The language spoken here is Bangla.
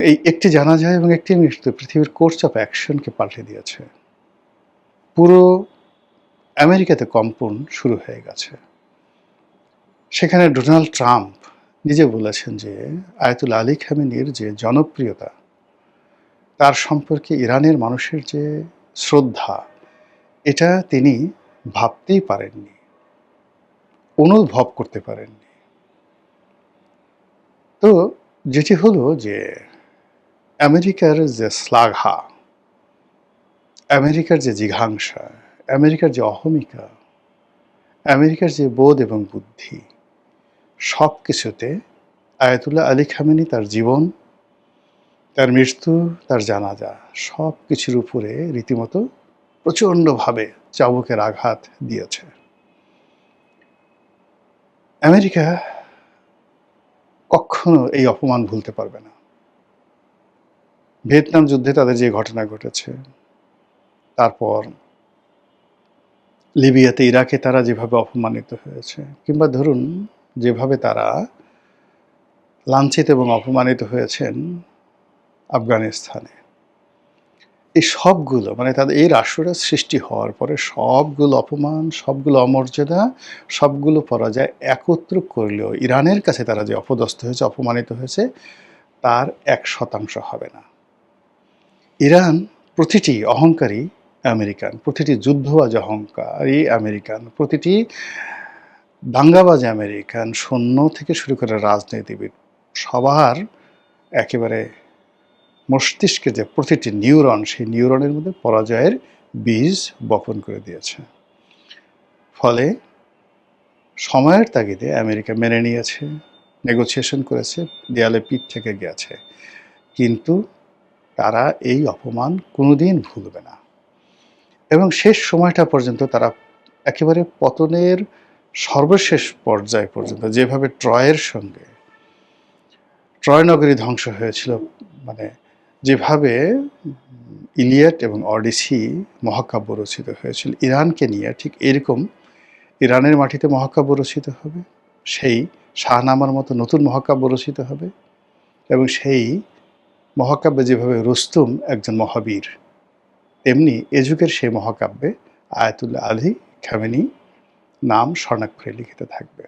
এই একটি জানাজা এবং একটি মৃত্যু পৃথিবীর কোর্স অফ অ্যাকশনকে পাল্টে দিয়েছে। পুরো আমেরিকাতে কম্পন শুরু হয়ে গেছে। সেখানে ডোনাল্ড ট্রাম্প নিজে বলেছেন যে আয়াতুল্লাহ আলী খামেনির যে জনপ্রিয়তা, তার সম্পর্কে ইরানের মানুষের যে শ্রদ্ধা, এটা তিনি ভাবতেই পারেননি, অনুভব করতে পারেননি। তো যেটি হলো যে আমেরিকার যে শ্লাঘা, আমেরিকার যে জিঘাংসা, আমেরিকার যে অহমিকা, আমেরিকার যে বোধ এবং বুদ্ধি, সব কিছুতে আয়াতুল্লাহ আলী খামেনি তার জীবন, তার মৃত্যু, তার জানাজা সব কিছুর উপরে রীতিমতো প্রচণ্ডভাবে চাবুকের আঘাত দিয়েছে। আমেরিকা কখনো এই অপমান ভুলতে পারবে না। ভিয়েতনাম যুদ্ধে তাদের যে ঘটনা ঘটেছে, তারপর লিবিয়াতে, ইরাকে তারা যেভাবে অপমানিত হয়েছে, কিংবা ধরুন যেভাবে তারা লাঞ্ছিত এবং অপমানিত হয়েছেন আফগানিস্তানে, এই সবগুলো মানে তাদের এই রাষ্ট্রটা সৃষ্টি হওয়ার পরে সবগুলো অপমান, সবগুলো অমর্যাদা, সবগুলো পরাজয় একত্র করলেও ইরানের কাছে তারা যে অপদস্থ হয়েছে, অপমানিত হয়েছে, তার 1% হবে না। ইরান প্রতিটি অহংকারী আমেরিকান, প্রতিটি যুদ্ধবাজ অহংকারী আমেরিকান, প্রতিটি দাঙ্গাবাজ আমেরিকান, সৈন্য থেকে শুরু করে রাজনীতিবিদ, সবার একেবারে মস্তিষ্কের যে প্রতিটি নিউরন, সেই নিউরনের মধ্যে পরাজয়ের বীজ বপন করে দিয়েছে। ফলে সময়ের তাগিদে আমেরিকা মেনে নিয়েছে, নেগোসিয়েশন করেছে, দেয়ালে পিঠ থেকে গেছে, কিন্তু তারা এই অপমান কোনোদিন ভুলবে না। এবং শেষ সময়টা পর্যন্ত তারা একেবারে পতনের সর্বশেষ পর্যায় পর্যন্ত, যেভাবে ট্রয় নগরী ধ্বংস হয়েছিল, মানে যেভাবে ইলিয়াড এবং অডিসি মহাকাব্য রচিত হয়েছিল ইরানকে নিয়ে, ঠিক এরকম ইরানের মাটিতে মহাকাব্য রচিত হবে, সেই শাহনামার মতো নতুন মহাকাব্য রচিত হবে। এবং সেই মহাকাব্যে যেভাবে রুস্তুম একজন মহাবীর, তেমনি এ যুগের সেই মহাকাব্যে আয়াতুল্লাহ আলী খামেনি নাম স্বর্ণাক্ষরে লিখিত থাকবে।